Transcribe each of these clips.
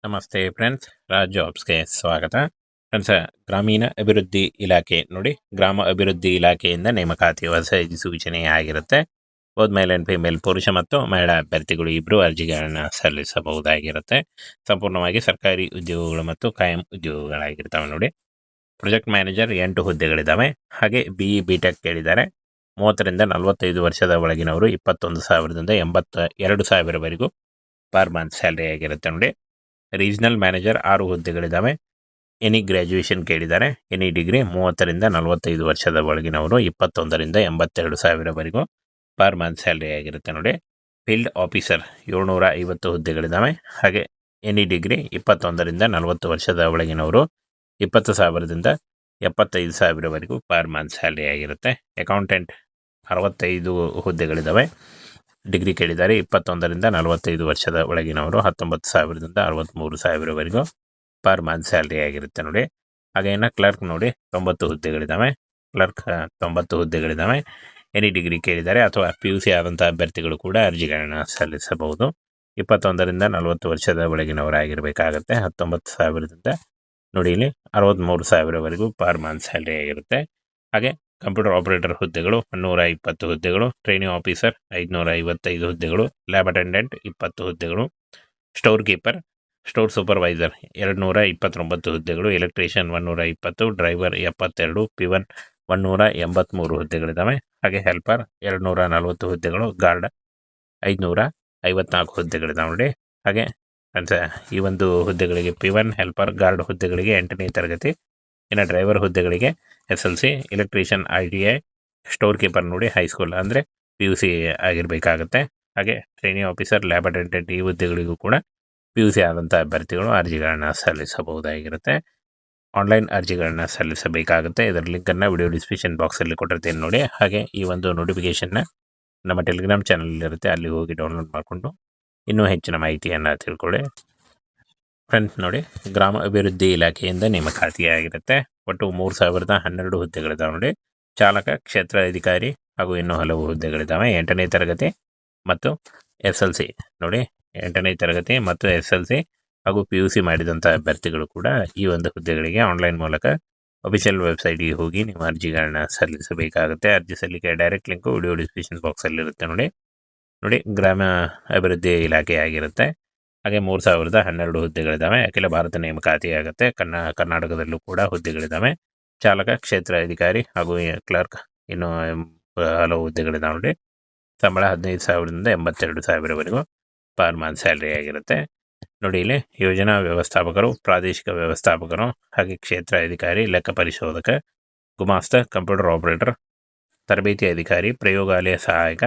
ನಮಸ್ತೆ ಫ್ರೆಂಡ್ಸ್, ರಾಜ್ ಜಾಬ್ಸ್ಗೆ ಸ್ವಾಗತ. ಫ್ರೆಂಡ್ಸ್, ಗ್ರಾಮೀಣ ಅಭಿವೃದ್ಧಿ ಇಲಾಖೆ ನೋಡಿ, ಗ್ರಾಮ ಅಭಿವೃದ್ಧಿ ಇಲಾಖೆಯಿಂದ ನೇಮಕಾತಿ ಹೊಸ ಸೂಚನೆ ಆಗಿರುತ್ತೆ. ಬೋತ್ ಮೇಲ್ ಆ್ಯಂಡ್ ಫಿಮೇಲ್, ಪುರುಷ ಮತ್ತು ಮಹಿಳಾ ಅಭ್ಯರ್ಥಿಗಳು ಇಬ್ಬರು ಅರ್ಜಿಗಳನ್ನು ಸಲ್ಲಿಸಬಹುದಾಗಿರುತ್ತೆ. ಸಂಪೂರ್ಣವಾಗಿ ಸರ್ಕಾರಿ ಉದ್ಯೋಗಗಳು ಮತ್ತು ಕಾಯಂ ಉದ್ಯೋಗಗಳಾಗಿರ್ತವೆ ನೋಡಿ. Project manager 8 ಹುದ್ದೆಗಳಿದ್ದಾವೆ. ಹಾಗೆ BE/BTech ಕೇಳಿದ್ದಾರೆ. 30ರಿಂದ 45 ವರ್ಷದ ಒಳಗಿನವರು 21,000ದಿಂದ 82,000ವರೆಗೂ ಪರ್ ಮಂತ್ ಸ್ಯಾಲ್ರಿ ಆಗಿರುತ್ತೆ ನೋಡಿ. Regional manager 6 ಹುದ್ದೆಗಳಿದ್ದಾವೆ. ಎನಿ ಗ್ರ್ಯಾಜುಯೇಷನ್ ಕೇಳಿದ್ದಾರೆ. ಎನಿ ಡಿಗ್ರಿ 30ರಿಂದ 45 ವರ್ಷದ ಒಳಗಿನವರು 21ರಿಂದ 82,000ವರೆಗೂ ಪರ್ ಮಂತ್ ಸ್ಯಾಲ್ರಿ ಆಗಿರುತ್ತೆ ನೋಡಿ. Field officer 750 ಹುದ್ದೆಗಳಿದ್ದಾವೆ. ಹಾಗೆ ಎನಿ ಡಿಗ್ರಿ 21ರಿಂದ 40 ವರ್ಷದ ಒಳಗಿನವರು 20,000ದಿಂದ 75,000ವರೆಗೂ ಪರ್ ಮಂತ್ ಸ್ಯಾಲ್ರಿ ಆಗಿರುತ್ತೆ. ಅಕೌಂಟೆಂಟ್ 65 ಹುದ್ದೆಗಳಿದ್ದಾವೆ. ಡಿಗ್ರಿ ಕೇಳಿದ್ದಾರೆ. 21ರಿಂದ 45 ವರ್ಷದ ಒಳಗಿನವರು 19,000ದಿಂದ 63,000ವರೆಗೂ ಪರ್ ಮಂತ್ ಸ್ಯಾಲ್ರಿ ಆಗಿರುತ್ತೆ ನೋಡಿ. ಹಾಗೆ ಇನ್ನು ಕ್ಲರ್ಕ್ ನೋಡಿ, 90 ಹುದ್ದೆಗಳಿದ್ದಾವೆ. ಕ್ಲರ್ಕ್ 90 ಹುದ್ದೆಗಳಿದ್ದಾವೆ. ಎನಿ ಡಿಗ್ರಿ ಕೇಳಿದ್ದಾರೆ ಅಥವಾ PUC ಆದಂಥ ಅಭ್ಯರ್ಥಿಗಳು ಕೂಡ ಅರ್ಜಿಗಳನ್ನು ಸಲ್ಲಿಸಬಹುದು. 21ರಿಂದ 40 ವರ್ಷದ ಒಳಗಿನವರಾಗಿರಬೇಕಾಗತ್ತೆ. 19,000ದಿಂದ ನೋಡಿ ಇಲ್ಲಿ 63,000ವರೆಗೂ ಪರ್ ಮಂತ್ ಸ್ಯಾಲ್ರಿ ಆಗಿರುತ್ತೆ. ಹಾಗೆ ಕಂಪ್ಯೂಟರ್ ಆಪರೇಟರ್ ಹುದ್ದೆಗಳು 120 ಹುದ್ದೆಗಳು. ಟ್ರೈನಿಂಗ್ ಆಫೀಸರ್ 555 ಹುದ್ದೆಗಳು. ಲ್ಯಾಬ್ ಅಟೆಂಡೆಂಟ್ 20 ಹುದ್ದೆಗಳು. ಸ್ಟೋರ್ ಕೀಪರ್, ಸ್ಟೋರ್ ಸೂಪರ್ವೈಸರ್ 229 ಹುದ್ದೆಗಳು. Electrician 120, driver 72, ಪಿವನ್ 183 ಹುದ್ದೆಗಳಿದ್ದಾವೆ. ಹಾಗೆ ಹೆಲ್ಪರ್ 240 ಹುದ್ದೆಗಳು. ಗಾರ್ಡ್ 554 ಹುದ್ದೆಗಳಿದ್ದಾವೆ ನೋಡಿ. ಹಾಗೆ ಈ ಒಂದು ಹುದ್ದೆಗಳಿಗೆ ಪಿವನ್, ಹೆಲ್ಪರ್, ಗಾರ್ಡ್ ಹುದ್ದೆಗಳಿಗೆ 8ನೇ ತರಗತಿ. ಇನ್ನು ಡ್ರೈವರ್ ಹುದ್ದೆಗಳಿಗೆ SLC, electrician ITI, store keeper ನೋಡಿ ಹೈಸ್ಕೂಲ್ ಅಂದರೆ PUC ಆಗಿರಬೇಕಾಗತ್ತೆ. ಹಾಗೆ ಟ್ರೈನಿಂಗ್ ಆಫೀಸರ್, ಲ್ಯಾಬ್ ಅಟೆಂಡೆಂಟ್ ಈ ಹುದ್ದೆಗಳಿಗೂ ಕೂಡ PUC ಆದಂಥ ಅಭ್ಯರ್ಥಿಗಳು ಅರ್ಜಿಗಳನ್ನು ಸಲ್ಲಿಸಬಹುದಾಗಿರುತ್ತೆ. ಆನ್ಲೈನ್ ಅರ್ಜಿಗಳನ್ನು ಸಲ್ಲಿಸಬೇಕಾಗುತ್ತೆ. ಇದರ ಲಿಂಕನ್ನು ವಿಡಿಯೋ ಡಿಸ್ಕ್ರಿಪ್ಷನ್ ಬಾಕ್ಸಲ್ಲಿ ಕೊಟ್ಟಿರ್ತೀನಿ ನೋಡಿ. ಹಾಗೆ ಈ ಒಂದು ನೋಟಿಫಿಕೇಷನ್ನ ನಮ್ಮ ಟೆಲಿಗ್ರಾಮ್ ಚಾನಲಲ್ಲಿರುತ್ತೆ, ಅಲ್ಲಿ ಹೋಗಿ ಡೌನ್ಲೋಡ್ ಮಾಡಿಕೊಂಡು ಇನ್ನೂ ಹೆಚ್ಚಿನ ಮಾಹಿತಿಯನ್ನು ತಿಳ್ಕೊಳ್ಳಿ. ಫ್ರೆಂಡ್ಸ್ ನೋಡಿ, ಗ್ರಾಮ ಅಭಿವೃದ್ಧಿ ಇಲಾಖೆಯಿಂದ ನೇಮಕಾತಿಯಾಗಿರುತ್ತೆ. ಒಟ್ಟು 3,012 ಹುದ್ದೆಗಳಿದ್ದಾವೆ ನೋಡಿ. ಚಾಲಕ, ಕ್ಷೇತ್ರ ಅಧಿಕಾರಿ ಹಾಗೂ ಇನ್ನೂ ಹಲವು ಹುದ್ದೆಗಳಿದ್ದಾವೆ. 8ನೇ ತರಗತಿ ಮತ್ತು SLC ನೋಡಿ, 8ನೇ ತರಗತಿ ಮತ್ತು SLC ಹಾಗೂ PUC ಮಾಡಿದಂಥ ಅಭ್ಯರ್ಥಿಗಳು ಕೂಡ ಈ ಒಂದು ಹುದ್ದೆಗಳಿಗೆ ಆನ್ಲೈನ್ ಮೂಲಕ ಅಫಿಷಿಯಲ್ ವೆಬ್ಸೈಟ್ಗೆ ಹೋಗಿ ನೀವು ಅರ್ಜಿಗಳನ್ನ ಸಲ್ಲಿಸಬೇಕಾಗುತ್ತೆ. ಅರ್ಜಿ ಸಲ್ಲಿಕೆ ಡೈರೆಕ್ಟ್ ಲಿಂಕು ವಿಡಿಯೋ ಡಿಸ್ಕ್ರಿಪ್ಷನ್ ಬಾಕ್ಸಲ್ಲಿರುತ್ತೆ ನೋಡಿ. ಗ್ರಾಮ ಅಭಿವೃದ್ಧಿ ಇಲಾಖೆ ಆಗಿರುತ್ತೆ. ಹಾಗೆ 3,012 ಹುದ್ದೆಗಳಿದ್ದಾವೆ. ಅಖಿಲ ಭಾರತ ನೇಮಕಾತಿ ಆಗುತ್ತೆ. ಕರ್ನಾಟಕದಲ್ಲೂ ಕೂಡ ಹುದ್ದೆಗಳಿದ್ದಾವೆ. ಚಾಲಕ, ಕ್ಷೇತ್ರ ಅಧಿಕಾರಿ ಹಾಗೂ ಕ್ಲರ್ಕ್ ಇನ್ನು ಹಲವು ಹುದ್ದೆಗಳಿದ್ದಾವೆ ನೋಡಿ. ಸಂಬಳ 15,000ದಿಂದ 82,000ವರೆಗೂ ಪರ್ ಮಂತ್ ಸ್ಯಾಲ್ರಿ ಆಗಿರುತ್ತೆ ನೋಡಿ. ಇಲ್ಲಿ ಯೋಜನಾ ವ್ಯವಸ್ಥಾಪಕರು, ಪ್ರಾದೇಶಿಕ ವ್ಯವಸ್ಥಾಪಕರು, ಹಾಗೆ ಕ್ಷೇತ್ರ ಅಧಿಕಾರಿ, ಲೆಕ್ಕ ಪರಿಶೋಧಕ, ಗುಮಾಸ್ತ, ಕಂಪ್ಯೂಟರ್ ಆಪರೇಟರ್, ತರಬೇತಿ ಅಧಿಕಾರಿ, ಪ್ರಯೋಗಾಲಯ ಸಹಾಯಕ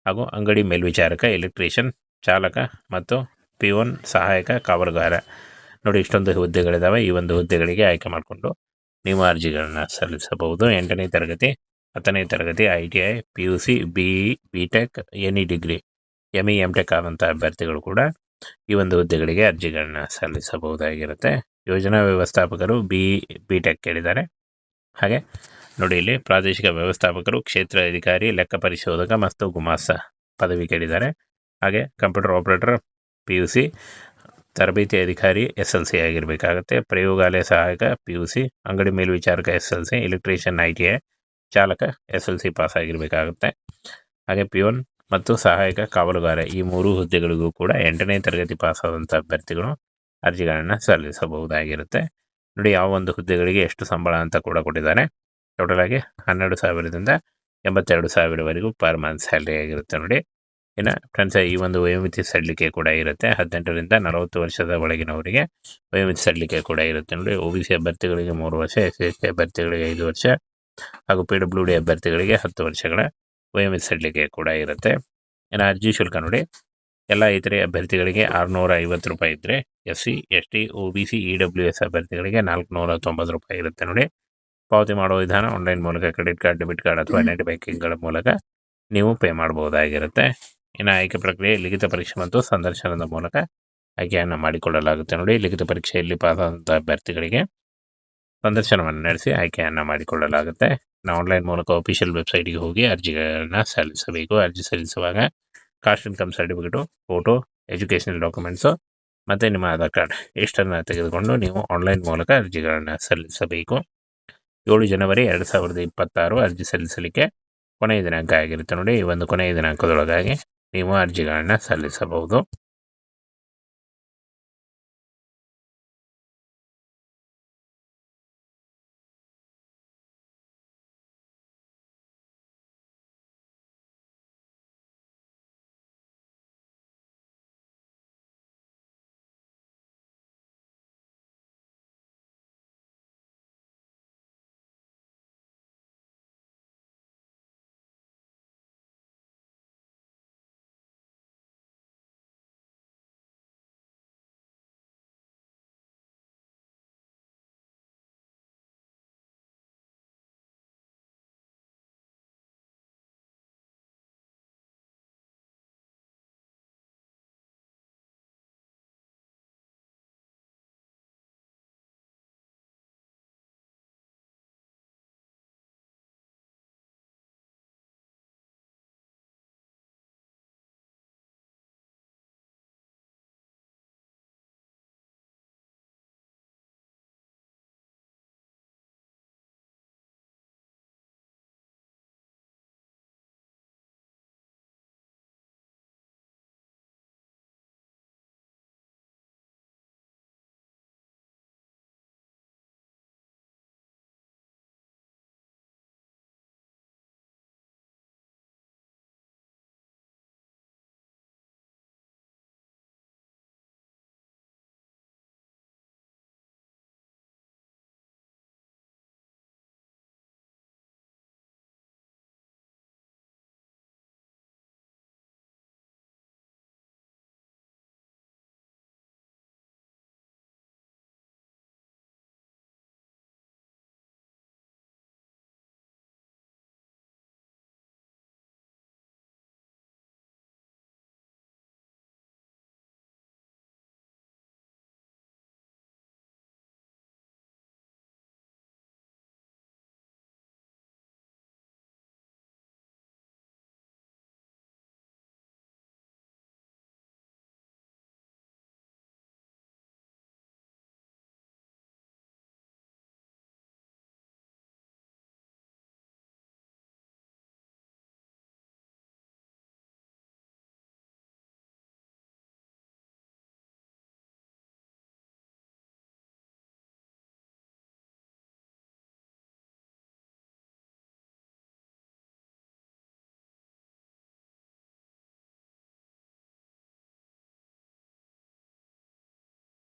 ಹಾಗೂ ಅಂಗಡಿ ಮೇಲ್ವಿಚಾರಕ, ಎಲೆಕ್ಟ್ರಿಷಿಯನ್, ಚಾಲಕ ಮತ್ತು ಪಿವನ್, ಸಹಾಯಕ ಕಾವಲುಗಾರ ನೋಡಿ. ಇಷ್ಟೊಂದು ಹುದ್ದೆಗಳಿದ್ದಾವೆ. ಈ ಒಂದು ಹುದ್ದೆಗಳಿಗೆ ಆಯ್ಕೆ ಮಾಡಿಕೊಂಡು ನೀವು ಅರ್ಜಿಗಳನ್ನ ಸಲ್ಲಿಸಬಹುದು. 8ನೇ ತರಗತಿ, 10ನೇ ತರಗತಿ, ITI, PUC, BE/BTech, any degree, ME MTech ಆದಂಥ ಅಭ್ಯರ್ಥಿಗಳು ಕೂಡ ಈ ಒಂದು ಹುದ್ದೆಗಳಿಗೆ ಅರ್ಜಿಗಳನ್ನ ಸಲ್ಲಿಸಬಹುದಾಗಿರುತ್ತೆ. ಯೋಜನಾ ವ್ಯವಸ್ಥಾಪಕರು BE/BTech ಕೇಳಿದ್ದಾರೆ. ಹಾಗೆ ನೋಡಿ, ಇಲ್ಲಿ ಪ್ರಾದೇಶಿಕ ವ್ಯವಸ್ಥಾಪಕರು, ಕ್ಷೇತ್ರ ಅಧಿಕಾರಿ, ಲೆಕ್ಕ ಪರಿಶೋಧಕ ಮತ್ತು ಗುಮಾಸ್ತ ಪದವಿ ಕೇಳಿದ್ದಾರೆ. ಹಾಗೆ ಕಂಪ್ಯೂಟರ್ ಆಪರೇಟರ್ PUC, ತರಬೇತಿ ಅಧಿಕಾರಿ SLC ಆಗಿರಬೇಕಾಗುತ್ತೆ. ಪ್ರಯೋಗಾಲಯ ಸಹಾಯಕ PUC, ಅಂಗಡಿ ಮೇಲ್ವಿಚಾರಕ SLC, ಎಲೆಕ್ಟ್ರಿಷಿಯನ್ ITI, ಚಾಲಕ SLC ಪಾಸ್ ಆಗಿರಬೇಕಾಗುತ್ತೆ. ಹಾಗೆ ಪಿವನ್ ಮತ್ತು ಸಹಾಯಕ ಕಾವಲುಗಾರ ಈ 3 ಹುದ್ದೆಗಳಿಗೂ ಕೂಡ 8ನೇ ತರಗತಿ ಪಾಸ್ ಆದಂಥ ಅಭ್ಯರ್ಥಿಗಳು ಅರ್ಜಿಗಳನ್ನು ಸಲ್ಲಿಸಬಹುದಾಗಿರುತ್ತೆ ನೋಡಿ. ಯಾವ ಒಂದು ಹುದ್ದೆಗಳಿಗೆ ಎಷ್ಟು ಸಂಬಳ ಅಂತ ಕೂಡ ಕೊಟ್ಟಿದ್ದಾರೆ. ಟೋಟಲ್ ಆಗಿ 12,000ದಿಂದ 82,000ವರೆಗೂ ಪರ್ ಮಂತ್ ಸ್ಯಾಲ್ರಿ ಆಗಿರುತ್ತೆ ನೋಡಿ. ಇನ್ನು ಫ್ರೆಂಡ್ಸ್, ಈ ಒಂದು ವಯೋಮಿತಿ ಸಡಿಲಿಕೆ ಕೂಡ ಇರುತ್ತೆ. 18ರಿಂದ 40 ವರ್ಷದ ಒಳಗಿನವರಿಗೆ ವಯೋಮಿತಿ ಸಡಿಲಿಕೆ ಕೂಡ ಇರುತ್ತೆ ನೋಡಿ. OBC ಅಭ್ಯರ್ಥಿಗಳಿಗೆ 3 ವರ್ಷ, SC ಅಭ್ಯರ್ಥಿಗಳಿಗೆ 5 ವರ್ಷ ಹಾಗೂ PWD ಅಭ್ಯರ್ಥಿಗಳಿಗೆ 10 ವರ್ಷಗಳ ವಯೋಮಿತಿ ಸಡಿಲಿಕೆ ಕೂಡ ಇರುತ್ತೆ. ಇನ್ನು ಅರ್ಜಿ ಶುಲ್ಕ ನೋಡಿ, ಎಲ್ಲ ಇತರೆ ಅಭ್ಯರ್ಥಿಗಳಿಗೆ 650 ರೂಪಾಯಿ ಇದ್ದರೆ, SC, ST, OBC, EWS ಅಭ್ಯರ್ಥಿಗಳಿಗೆ 490 ರೂಪಾಯಿ ಇರುತ್ತೆ ನೋಡಿ. ಪಾವತಿ ಮಾಡುವ ವಿಧಾನ ಆನ್ಲೈನ್ ಮೂಲಕ, ಕ್ರೆಡಿಟ್ ಕಾರ್ಡ್, ಡೆಬಿಟ್ ಕಾರ್ಡ್ ಅಥವಾ ನೆಟ್ ಬ್ಯಾಂಕಿಂಗ್ಗಳ ಮೂಲಕ ನೀವು ಪೇ ಮಾಡಬಹುದಾಗಿರುತ್ತೆ. ಇನ್ನು ಆಯ್ಕೆ ಪ್ರಕ್ರಿಯೆ ಲಿಖಿತ ಪರೀಕ್ಷೆ ಮತ್ತು ಸಂದರ್ಶನದ ಮೂಲಕ ಆಯ್ಕೆಯನ್ನು ಮಾಡಿಕೊಳ್ಳಲಾಗುತ್ತೆ ನೋಡಿ. ಲಿಖಿತ ಪರೀಕ್ಷೆಯಲ್ಲಿ ಪಾಸ್ ಆದಂಥ ಅಭ್ಯರ್ಥಿಗಳಿಗೆ ಸಂದರ್ಶನವನ್ನು ನಡೆಸಿ ಆಯ್ಕೆಯನ್ನು ಮಾಡಿಕೊಳ್ಳಲಾಗುತ್ತೆ. ಆನ್ಲೈನ್ ಮೂಲಕ ಅಫಿಷಿಯಲ್ ವೆಬ್ಸೈಟ್ಗೆ ಹೋಗಿ ಅರ್ಜಿಗಳನ್ನು ಸಲ್ಲಿಸಬೇಕು. ಅರ್ಜಿ ಸಲ್ಲಿಸುವಾಗ caste income certificate, photo, educational documents ಮತ್ತು ನಿಮ್ಮ ಆಧಾರ್ ಕಾರ್ಡ್ ಇಷ್ಟನ್ನು ತೆಗೆದುಕೊಂಡು ನೀವು ಆನ್ಲೈನ್ ಮೂಲಕ ಅರ್ಜಿಗಳನ್ನು ಸಲ್ಲಿಸಬೇಕು. 7 ಜನವರಿ 2026 ಅರ್ಜಿ ಸಲ್ಲಿಸಲಿಕ್ಕೆ ಕೊನೆಯ ದಿನಾಂಕ ಆಗಿರುತ್ತೆ ನೋಡಿ. ಈ ಒಂದು ಕೊನೆಯ ದಿನಾಂಕದೊಳಗಾಗಿ ನೀವು ಅರ್ಜಿಗಳನ್ನು ಸಲ್ಲಿಸಬಹುದು.